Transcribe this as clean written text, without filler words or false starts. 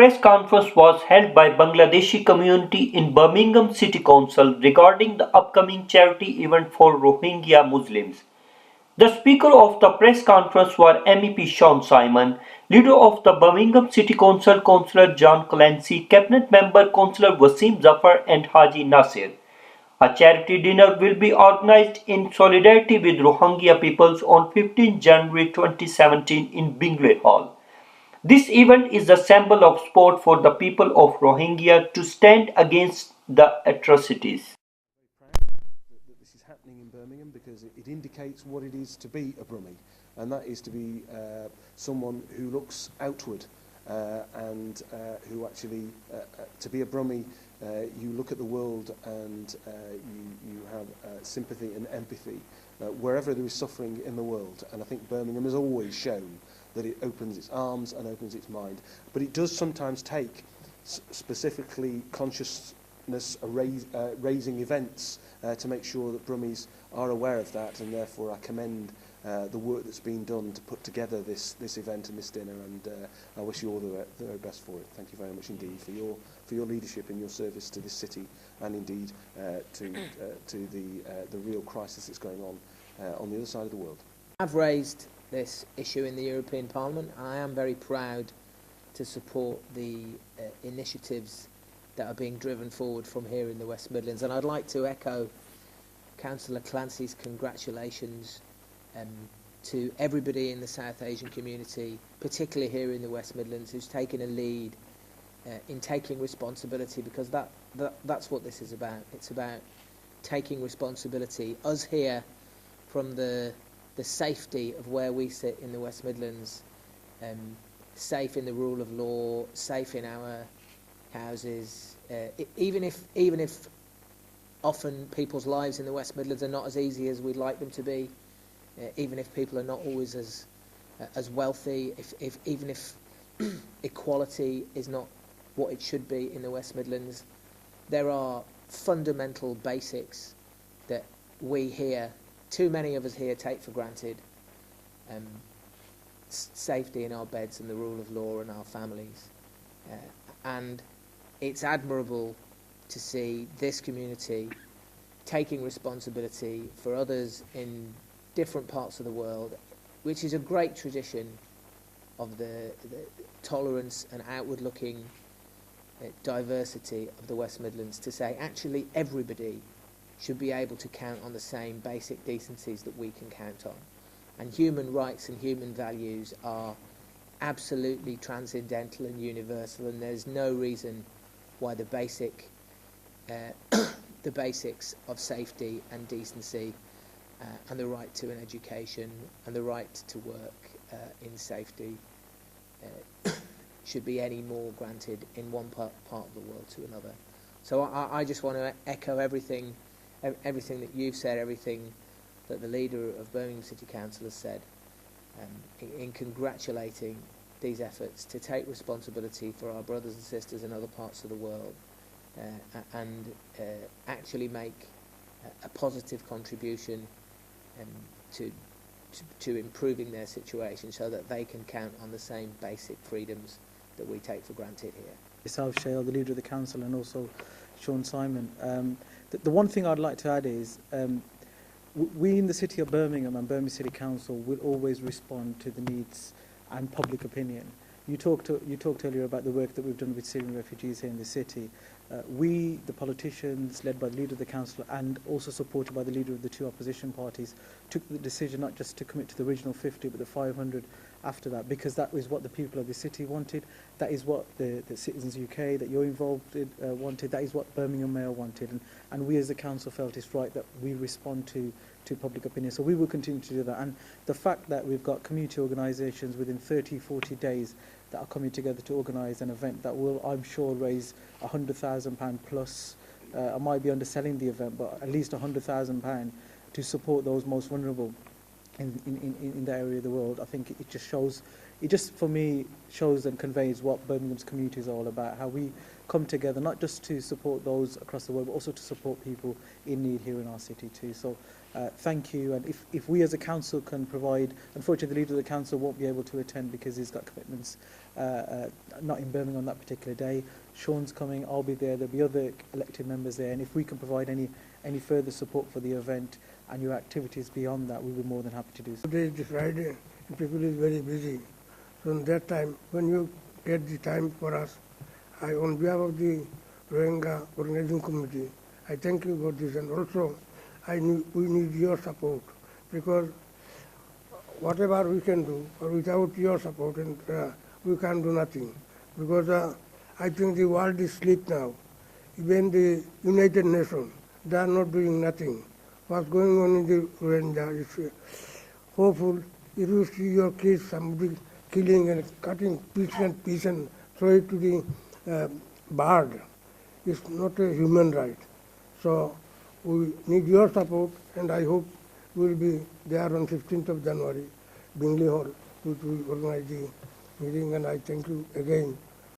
press conference was held by Bangladeshi community in Birmingham City Council regarding the upcoming charity event for Rohingya Muslims. The speaker of the press conference was MEP Sean Simon, leader of the Birmingham City Council Councillor John Clancy, cabinet member Councillor Wasim Zafar and Haji Nasir. A charity dinner will be organized in solidarity with Rohingya peoples on 15 January 2017 in Bingley Hall. This event is a symbol of support for the people of Rohingya to stand against the atrocities. That this is happening in Birmingham because it indicates what it is to be a Brummie, and that is to be someone who looks outward and who actually, to be a Brummie, you look at the world and you have sympathy and empathy wherever there is suffering in the world. And I think Birmingham has always shown that it opens its arms and opens its mind. But it does sometimes take specifically consciousness raising events to make sure that Brummies are aware of that, and therefore I commend the work that's been done to put together this event and this dinner, and I wish you all the very best for it. Thank you very much indeed for your leadership and your service to this city, and indeed to the real crisis that's going on the other side of the world. I've raised this issue in the European Parliament. I am very proud to support the initiatives that are being driven forward from here in the West Midlands, and I'd like to echo Councillor Clancy's congratulations to everybody in the South Asian community, particularly here in the West Midlands, who's taken a lead in taking responsibility, because that's what this is about. It's about taking responsibility. Us here, from the safety of where we sit in the West Midlands, safe in the rule of law, safe in our houses, even if often people's lives in the West Midlands are not as easy as we'd like them to be, even if people are not always as wealthy, even if equality is not what it should be in the West Midlands, there are fundamental basics that we here, too many of us here, take for granted. Safety in our beds and the rule of law in our families. And it's admirable to see this community taking responsibility for others in different parts of the world, which is a great tradition of the tolerance and outward-looking diversity of the West Midlands, to say actually everybody should be able to count on the same basic decencies that we can count on. And human rights and human values are absolutely transcendental and universal, and there's no reason why the basics of safety and decency and the right to an education and the right to work in safety should be any more granted in one part of the world to another. So I just want to echo everything that you've said, everything that the leader of Birmingham City Council has said, in congratulating these efforts to take responsibility for our brothers and sisters in other parts of the world, and actually make a positive contribution to improving their situation, so that they can count on the same basic freedoms that we take for granted here. Myself, Shale, the leader of the council, and also Sean Simon. The one thing I'd like to add is we in the city of Birmingham and Birmingham City Council will always respond to the needs and public opinion. You talked earlier about the work that we've done with Syrian refugees here in the city. We, the politicians, led by the leader of the council and also supported by the leader of the two opposition parties, took the decision not just to commit to the original 50 but the 500 after that, because that is what the people of the city wanted, that is what the Citizens UK that you're involved in wanted, that is what Birmingham Mayor wanted, and we as a council felt it's right that we respond to public opinion. So we will continue to do that, and the fact that we've got community organisations within 30-40 days that are coming together to organise an event that will, I'm sure, raise £100,000 plus. I might be underselling the event, but at least £100,000 to support those most vulnerable in that area of the world. I think it just shows, for me, shows and conveys what Birmingham's community is all about, how we come together, not just to support those across the world, but also to support people in need here in our city too. So Thank you, and if we as a council can provide, unfortunately the leader of the council won't be able to attend because he's got commitments not in Birmingham on that particular day. Sean's coming, I'll be there, there'll be other elected members there, and if we can provide any further support for the event and your activities beyond that, we'll be more than happy to do so. Today is the Friday, and people is very busy. So in that time, when you get the time for us, I, on behalf of the Rohingya Organizing Committee, I thank you for this, and also we need your support, because whatever we can do, or without your support, and we can't do nothing. Because I think the world is asleep now. Even the United Nations, they are not doing nothing. What's going on in the Rohingya is hopeful. If you see your kids, somebody killing and cutting piece and throw it to the bird, it's not a human right. So we need your support, and I hope we will be there on 15th of January, Bingley Hall, which will organize the meeting, and I thank you again